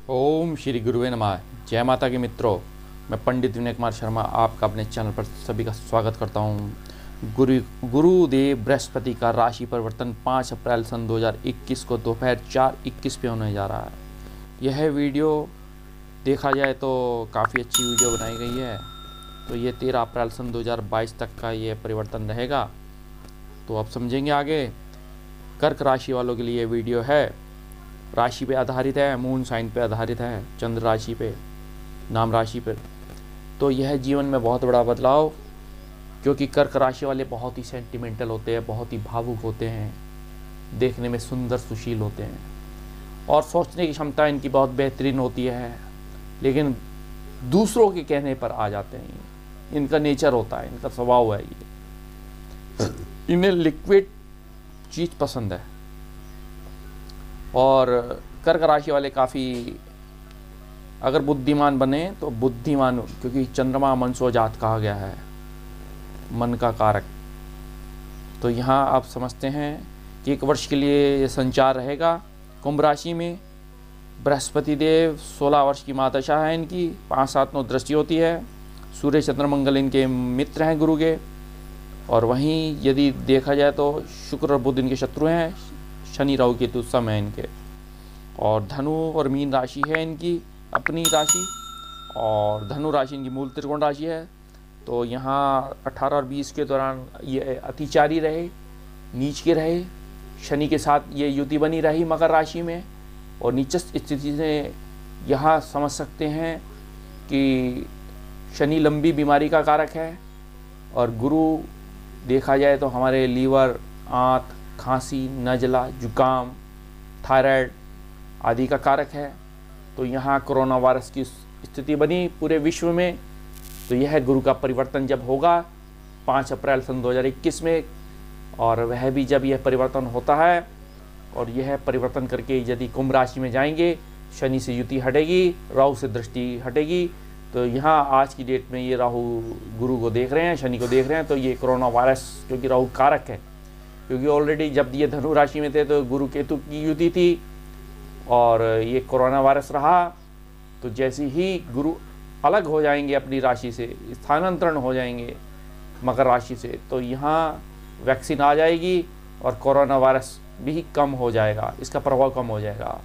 ओम श्री गुरुवे नमः। जय माता के मित्रों, मैं पंडित विनय कुमार शर्मा आपका अपने चैनल पर सभी का स्वागत करता हूँ। गुरुदेव बृहस्पति का राशि परिवर्तन 5 अप्रैल सन 2021 को दोपहर 4:21 पे होने जा रहा है। यह वीडियो देखा जाए तो काफ़ी अच्छी वीडियो बनाई गई है। तो ये 13 अप्रैल सन 2022 तक का ये परिवर्तन रहेगा। तो अब समझेंगे आगे। कर्क राशि वालों के लिए ये वीडियो है। राशि पे आधारित है, मून साइन पे आधारित है, चंद्र राशि पे, नाम राशि पे। तो यह जीवन में बहुत बड़ा बदलाव, क्योंकि कर्क राशि वाले बहुत ही सेंटिमेंटल होते हैं, बहुत ही भावुक होते हैं, देखने में सुंदर सुशील होते हैं और सोचने की क्षमता इनकी बहुत बेहतरीन होती है, लेकिन दूसरों के कहने पर आ जाते हैं। इनका नेचर होता है, इनका स्वभाव है। ये इन्हें लिक्विड चीज़ पसंद है। और कर्क राशि वाले काफ़ी अगर बुद्धिमान बने तो बुद्धिमान, क्योंकि चंद्रमा मनसोजात कहा गया है, मन का कारक। तो यहाँ आप समझते हैं कि 1 वर्ष के लिए ये संचार रहेगा कुंभ राशि में। बृहस्पति देव 16 वर्ष की महादशा है इनकी, 5, 7, 9 दृष्टि होती है। सूर्य चंद्र मंगल इनके मित्र हैं गुरु के। और वहीं यदि देखा जाए तो शुक्र और बुध इनके शत्रु हैं, शनि राहु केतु सम है इनके। और धनु और मीन राशि है इनकी अपनी राशि, और धनु राशि इनकी मूल त्रिकोण राशि है। तो यहाँ 18 और 20 के दौरान ये अतिचारी रहे, नीच के रहे, शनि के साथ ये युति बनी रही मकर राशि में। और नीचस्थ स्थिति से यहाँ समझ सकते हैं कि शनि लंबी बीमारी का कारक है, और गुरु देखा जाए तो हमारे लीवर, आंत, खांसी, नज़ला, जुकाम, थायराइड आदि का कारक है। तो यहाँ कोरोना वायरस की स्थिति बनी पूरे विश्व में। तो यह गुरु का परिवर्तन जब होगा 5 अप्रैल सन 2021 में, और वह भी जब यह परिवर्तन होता है और यह परिवर्तन करके यदि कुंभ राशि में जाएंगे, शनि से युति हटेगी, राहु से दृष्टि हटेगी। तो यहाँ आज की डेट में ये राहु गुरु को देख रहे हैं, शनि को देख रहे हैं। तो ये कोरोना वायरस, क्योंकि राहु कारक है, क्योंकि ऑलरेडी जब ये धनु राशि में थे तो गुरु केतु की युति थी, और ये कोरोना वायरस रहा। तो जैसे ही गुरु अलग हो जाएंगे अपनी राशि से, स्थानांतरण हो जाएंगे मकर राशि से, तो यहाँ वैक्सीन आ जाएगी और कोरोना वायरस भी कम हो जाएगा, इसका प्रभाव कम हो जाएगा।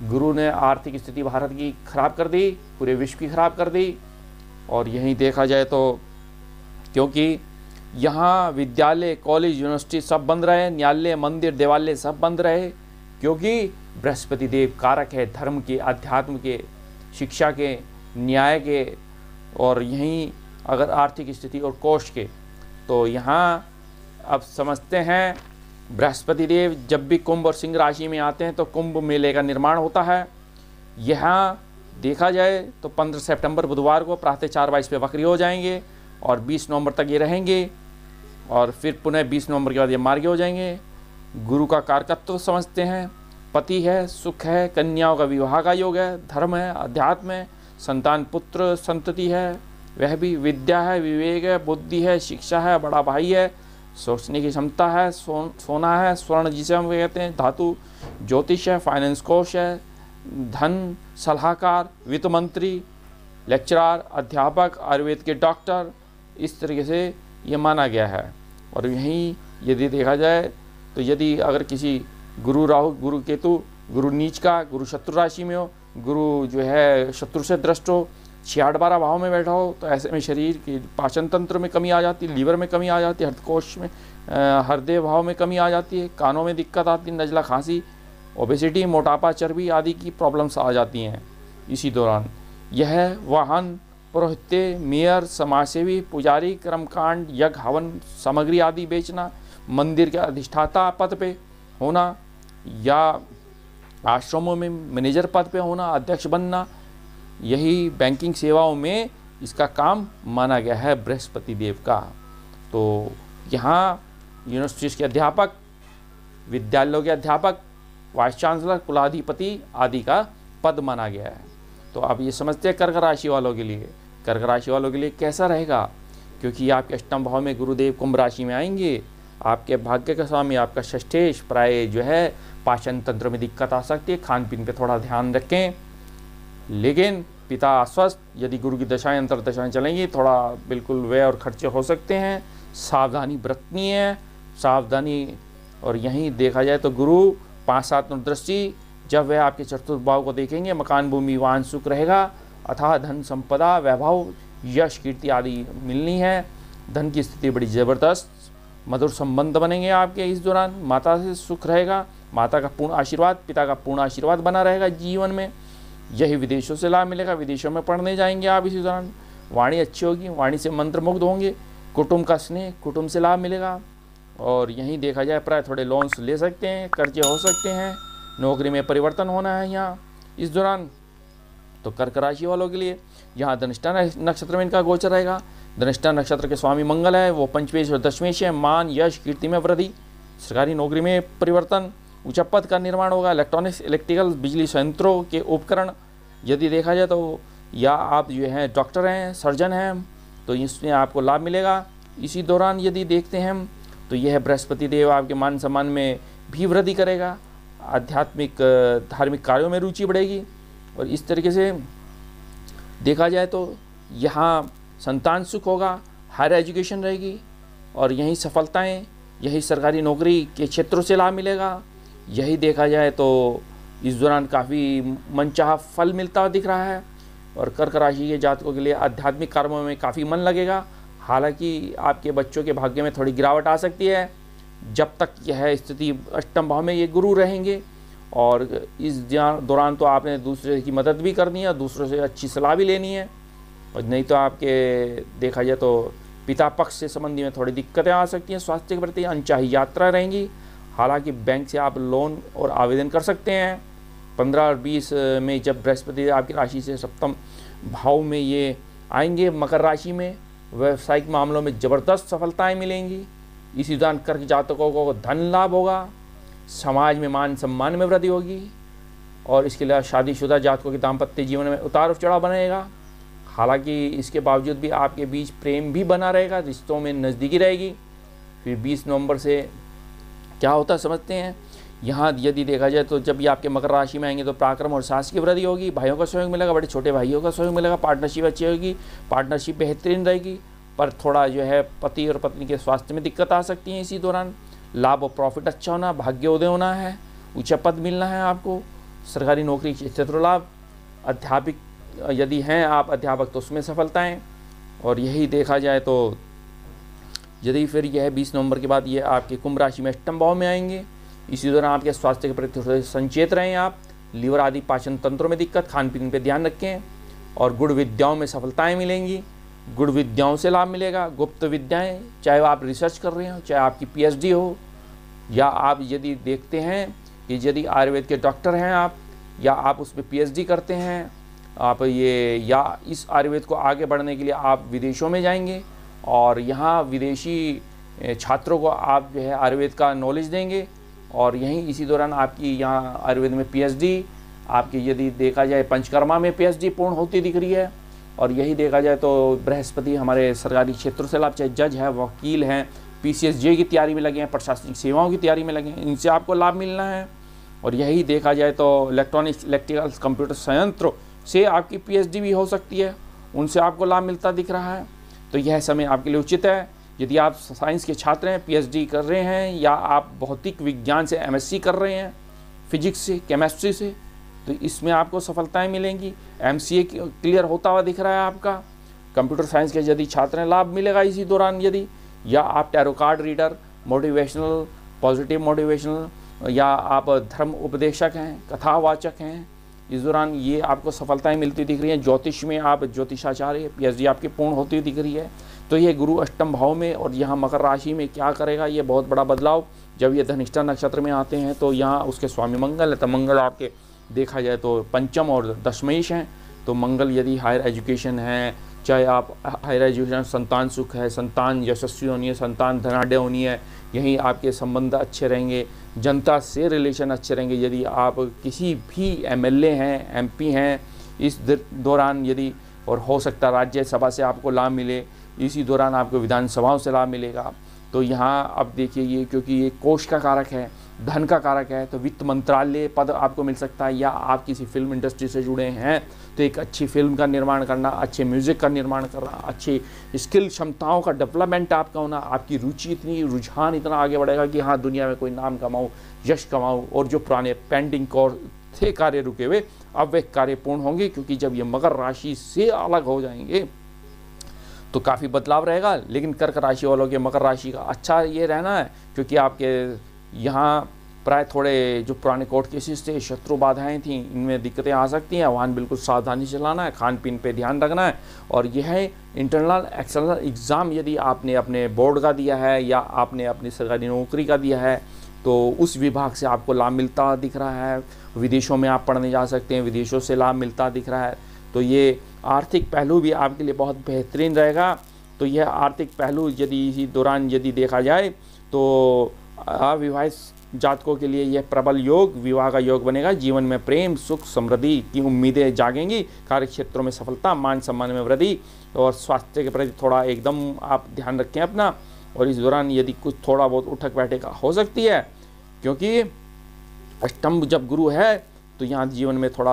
गुरु ने आर्थिक स्थिति भारत की खराब कर दी, पूरे विश्व की खराब कर दी। और यहीं देखा जाए तो क्योंकि यहाँ विद्यालय, कॉलेज, यूनिवर्सिटी सब बंद रहे, न्यायालय, मंदिर, देवालय सब बंद रहे, क्योंकि बृहस्पति देव कारक है धर्म के, अध्यात्म के, शिक्षा के, न्याय के, और यहीं अगर आर्थिक स्थिति और कोष के। तो यहाँ अब समझते हैं बृहस्पति देव जब भी कुंभ और सिंह राशि में आते हैं तो कुंभ मेले का निर्माण होता है। यहाँ देखा जाए तो 15 सितंबर बुधवार को प्रातः 4:22 पे वक्री हो जाएंगे, और 20 नवंबर तक ये रहेंगे, और फिर पुनः 20 नवंबर के बाद ये मार्गी हो जाएंगे। गुरु का कारकत्व समझते हैं, पति है, सुख है, कन्याओं का विवाह का योग है, धर्म है, अध्यात्म है, संतान, पुत्र, संतति है, वह भी विद्या है, विवेक है, बुद्धि है, शिक्षा है, बड़ा भाई है, सोचने की क्षमता है, सोना है, स्वर्ण जिसे हम कहते हैं, धातु, ज्योतिष है, फाइनेंस कोश है, धन, सलाहकार, वित्त मंत्री, लेक्चरर, अध्यापक, आयुर्वेद के डॉक्टर, इस तरीके से ये माना गया है। और यहीं यदि देखा जाए तो यदि अगर किसी गुरु राहु, गुरु केतु, गुरु नीच का, गुरु शत्रु राशि में हो, गुरु जो है शत्रु से दृष्ट हो, 6-8-12 भाव में बैठा हो, तो ऐसे में शरीर की पाचन तंत्र में कमी आ जाती है, लीवर में कमी आ जाती है, हृदकोश में, हृदय भाव में कमी आ जाती है, कानों में दिक्कत आती है, नज़ला, खांसी, ओबेसिटी, मोटापा, चर्बी आदि की प्रॉब्लम्स आ जाती हैं इसी दौरान। यह वाहन, पुरोहित्य, मेयर, समाजसेवी, पुजारी, कर्मकांड, यज्ञ, हवन सामग्री आदि बेचना, मंदिर के अधिष्ठाता पद पे होना, या आश्रमों में मैनेजर पद पे होना, अध्यक्ष बनना, यही बैंकिंग सेवाओं में इसका काम माना गया है बृहस्पति देव का। तो यहाँ यूनिवर्सिटीज़ के अध्यापक, विद्यालयों के अध्यापक, वाइस चांसलर, कुलाधिपति आदि का पद माना गया है। तो अब ये समझते हैं कर्क राशि वालों के लिए, कर्क राशि वालों के लिए कैसा रहेगा, क्योंकि आपके अष्टम भाव में गुरुदेव कुंभ राशि में आएंगे। आपके भाग्य का स्वामी आपका षष्ठेश प्राय जो है पाचन तंत्र में दिक्कत आ सकती है, खान पीन पे थोड़ा ध्यान रखें। लेकिन पिता अस्वस्थ, यदि गुरु की दशाएं अंतर्दशाएं चलेंगी, थोड़ा बिल्कुल व्यय और खर्चे हो सकते हैं, सावधानी बरतनी है, सावधानी। और यहीं देखा जाए तो गुरु 5-7 दृष्टि, जब वह आपके चतुर्थ भाव को देखेंगे, मकान भूमि वाहन सुख रहेगा, अथाह धन संपदा वैभव यश कीर्ति आदि मिलनी है। धन की स्थिति बड़ी ज़बरदस्त, मधुर संबंध बनेंगे आपके इस दौरान, माता से सुख रहेगा, माता का पूर्ण आशीर्वाद, पिता का पूर्ण आशीर्वाद बना रहेगा जीवन में। यही विदेशों से लाभ मिलेगा, विदेशों में पढ़ने जाएंगे आप इसी दौरान, वाणी अच्छी होगी, वाणी से मंत्रमुग्ध होंगे, कुटुंब का स्नेह, कुटुंब से लाभ मिलेगा। और यहीं देखा जाए प्राय थोड़े लोन्स ले सकते हैं, कर्जे हो सकते हैं, नौकरी में परिवर्तन होना है यहाँ इस दौरान। तो कर्क राशि वालों के लिए यहाँ धनिष्ठा नक्षत्र में इनका गोचर रहेगा। धनिष्ठा नक्षत्र के स्वामी मंगल है, वो पंचमेश और दशमेश है। मान यश कीर्ति में वृद्धि, सरकारी नौकरी में परिवर्तन, ऊंचा पद का निर्माण होगा। इलेक्ट्रॉनिक्स इलेक्ट्रिकल बिजली संयंत्रों के उपकरण यदि देखा जाए तो, या आप जो हैं डॉक्टर हैं, सर्जन हैं, तो इसमें आपको लाभ मिलेगा। इसी दौरान यदि देखते हैं हम तो यह बृहस्पति देव आपके मान सम्मान में भी वृद्धि करेगा, आध्यात्मिक धार्मिक कार्यों में रुचि बढ़ेगी। और इस तरीके से देखा जाए तो यहाँ संतान सुख होगा, हायर एजुकेशन रहेगी, और यही सफलताएं, यही सरकारी नौकरी के क्षेत्रों से लाभ मिलेगा। यही देखा जाए तो इस दौरान काफ़ी मनचाहा फल मिलता हुआ दिख रहा है। और कर्क राशि के जातकों के लिए आध्यात्मिक कर्मों में काफ़ी मन लगेगा। हालांकि आपके बच्चों के भाग्य में थोड़ी गिरावट आ सकती है, जब तक यह स्थिति अष्टम भाव में ये गुरु रहेंगे। और इस दौरान तो आपने दूसरे की मदद भी करनी है, दूसरों से अच्छी सलाह भी लेनी है। और नहीं तो आपके देखा जाए तो पिता पक्ष से संबंधी में थोड़ी दिक्कतें आ सकती हैं, स्वास्थ्य के प्रति अनचाही यात्रा रहेंगी। हालांकि बैंक से आप लोन और आवेदन कर सकते हैं। 15 और 20 में जब बृहस्पति आपकी राशि से सप्तम भाव में ये आएंगे मकर राशि में, व्यावसायिक मामलों में ज़बरदस्त सफलताएं मिलेंगी। इसी दौरान कर्क जातकों को धन लाभ होगा, समाज में मान सम्मान में वृद्धि होगी। और इसके अलावा शादीशुदा जातकों के दाम्पत्य जीवन में उतार चढ़ाव बनेगा। हालांकि इसके बावजूद भी आपके बीच प्रेम भी बना रहेगा, रिश्तों में नज़दीकी रहेगी। फिर 20 नवंबर से क्या होता है समझते हैं। यहाँ यदि देखा जाए तो जब ये आपके मकर राशि में आएंगे तो पराक्रम और साहस की वृद्धि होगी, भाइयों का सहयोग मिलेगा, बड़े छोटे भाइयों का सहयोग मिलेगा, पार्टनरशिप अच्छी होगी, पार्टनरशिप बेहतरीन रहेगी। पर थोड़ा जो है पति और पत्नी के स्वास्थ्य में दिक्कत आ सकती है इसी दौरान। लाभ और प्रॉफिट अच्छा होना, भाग्योदय होना है, ऊंचा पद मिलना है आपको, सरकारी नौकरी के क्षेत्र लाभ, अध्यापिक यदि हैं आप अध्यापक तो उसमें सफलताएँ। और यही देखा जाए तो यदि फिर यह 20 नवंबर के बाद ये आपके कुंभ राशि में अष्टम भाव में आएंगे, इसी दौरान आपके स्वास्थ्य के प्रति थोड़े संचेत रहें आप। लीवर आदि पाचन तंत्रों में दिक्कत, खान पीन पे ध्यान रखें। और गुड़ विद्याओं में सफलताएं मिलेंगी, गुड़ विद्याओं से लाभ मिलेगा। गुप्त विद्याएं, चाहे आप रिसर्च कर रहे हो, चाहे आपकी PhD हो, या आप यदि देखते हैं कि यदि आयुर्वेद के डॉक्टर हैं आप, या आप उसमें PhD करते हैं आप ये, या इस आयुर्वेद को आगे बढ़ने के लिए आप विदेशों में जाएंगे और यहाँ विदेशी छात्रों को आप जो है आयुर्वेद का नॉलेज देंगे। और यहीं इसी दौरान आपकी यहाँ आयुर्वेद में PhD आपकी यदि देखा जाए पंचकर्मा में PhD पूर्ण होती दिख रही है। और यही देखा जाए तो बृहस्पति हमारे सरकारी क्षेत्रों से लाभ, चाहे जज है, वकील हैं, PCSJ की तैयारी में लगे हैं, प्रशासनिक सेवाओं की तैयारी में लगे हैं, इनसे आपको लाभ मिलना है। और यही देखा जाए तो इलेक्ट्रॉनिक्स इलेक्ट्रिकल कंप्यूटर संयंत्र से आपकी PhD भी हो सकती है, उनसे आपको लाभ मिलता दिख रहा है। तो यह समय आपके लिए उचित है। यदि आप साइंस के छात्र हैं, PhD कर रहे हैं, या आप भौतिक विज्ञान से MSc कर रहे हैं, फिजिक्स से, केमिस्ट्री से, तो इसमें आपको सफलताएं मिलेंगी। MCA क्लियर होता हुआ दिख रहा है आपका। कंप्यूटर साइंस के यदि छात्र हैं, लाभ मिलेगा इसी दौरान यदि, या आप tarot card reader, motivational, positive motivational, या आप धर्म उपदेशक हैं, कथावाचक हैं, इस दौरान ये आपको सफलताएं मिलती दिख रही हैं। ज्योतिष में आप ज्योतिषाचार्य PhD आपकी पूर्ण होती हुई दिख रही है। तो ये गुरु अष्टम भाव में और यहाँ मकर राशि में क्या करेगा, ये बहुत बड़ा बदलाव। जब ये धनिष्ठा नक्षत्र में आते हैं तो यहाँ उसके स्वामी मंगल है, तो मंगल आपके देखा जाए तो पंचम और दशमेश हैं। तो मंगल यदि हायर एजुकेशन है, चाहे आप हायर एजुकेशन, संतान सुख है, संतान यशस्वी होनी है, संतान धनाढ़ होनी है, यहीं आपके संबंध अच्छे रहेंगे, जनता से रिलेशन अच्छे रहेंगे। यदि आप किसी भी MLA हैं, MP हैं इस दौरान यदि, और हो सकता राज्यसभा से आपको लाभ मिले, इसी दौरान आपको विधानसभाओं से लाभ मिलेगा। तो यहाँ अब देखिए ये, क्योंकि ये कोष का कारक है, धन का कारक है, तो वित्त मंत्रालय पद आपको मिल सकता है, या आप किसी फिल्म इंडस्ट्री से जुड़े हैं तो एक अच्छी फिल्म का निर्माण करना, अच्छे म्यूज़िक का निर्माण करना, अच्छी स्किल क्षमताओं का डेवलपमेंट आपका होना, आपकी रुचि इतनी, रुझान इतना आगे बढ़ेगा कि हाँ दुनिया में कोई नाम कमाऊँ, यश कमाऊँ, और जो पुराने पेंडिंग थे कार्य रुके हुए, अब वे कार्य पूर्ण होंगे, क्योंकि जब ये मकर राशि से अलग हो जाएंगे तो काफ़ी बदलाव रहेगा। लेकिन कर्क राशि वालों के मकर राशि का अच्छा ये रहना है, क्योंकि आपके यहाँ प्राय थोड़े जो पुराने कोर्ट केसेस थे, शत्रु बाधाएं थी, इनमें दिक्कतें आ सकती हैं। वाहन बिल्कुल सावधानी से चलाना है, खान पीन पे ध्यान रखना है। और यह है इंटरनल एक्सटर्नल एग्ज़ाम यदि आपने अपने बोर्ड का दिया है या आपने अपनी सरकारी नौकरी का दिया है तो उस विभाग से आपको लाभ मिलता दिख रहा है। विदेशों में आप पढ़ने जा सकते हैं, विदेशों से लाभ मिलता दिख रहा है। तो ये आर्थिक पहलू भी आपके लिए बहुत बेहतरीन रहेगा। तो यह आर्थिक पहलू यदि इसी दौरान यदि देखा जाए तो अविवाहित जातकों के लिए यह प्रबल योग, विवाह का योग बनेगा। जीवन में प्रेम, सुख, समृद्धि की उम्मीदें जागेंगी। कार्य क्षेत्रों में सफलता, मान सम्मान में वृद्धि, और स्वास्थ्य के प्रति थोड़ा एकदम आप ध्यान रखें अपना। और इस दौरान यदि कुछ थोड़ा बहुत उठक बैठक हो सकती है, क्योंकि अष्टम जब गुरु है तो यहाँ जीवन में थोड़ा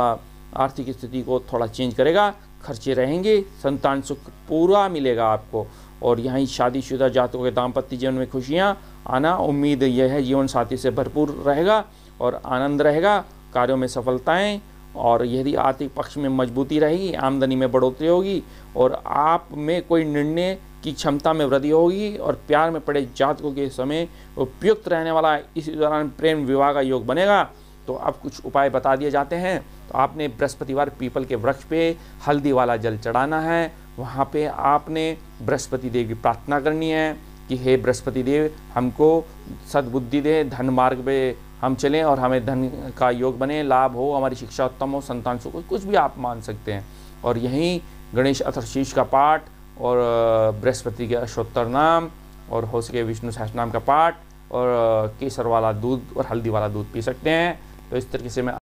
आर्थिक स्थिति को थोड़ा चेंज करेगा, खर्चे रहेंगे, संतान सुख पूरा मिलेगा आपको। और यहाँ शादीशुदा जातकों के दाम्पत्य जीवन में खुशियाँ आना, उम्मीद यह है जीवन साथी से भरपूर रहेगा और आनंद रहेगा, कार्यों में सफलताएं, और यदि आर्थिक पक्ष में मजबूती रहेगी, आमदनी में बढ़ोतरी होगी, और आप में कोई निर्णय की क्षमता में वृद्धि होगी, और प्यार में पड़े जातकों के समय उपयुक्त रहने वाला इस दौरान प्रेम विवाह का योग बनेगा। तो अब कुछ उपाय बता दिए जाते हैं। तो आपने बृहस्पतिवार पीपल के वृक्ष पे हल्दी वाला जल चढ़ाना है। वहाँ पे आपने बृहस्पति देव की प्रार्थना करनी है कि हे बृहस्पति देव, हमको सद्बुद्धि दे, धन मार्ग पे हम चलें और हमें धन का योग बने, लाभ हो, हमारी शिक्षा उत्तम हो, संतान सुख हो, कुछ भी आप मान सकते हैं। और यहीं गणेश अथर्वशीर्ष का पाठ और बृहस्पति के अष्टोत्तर नाम, और हो सके विष्णु सहस्त्रनाम का पाठ, और केसर वाला दूध और हल्दी वाला दूध पी सकते हैं। तो इस तरीके से मैं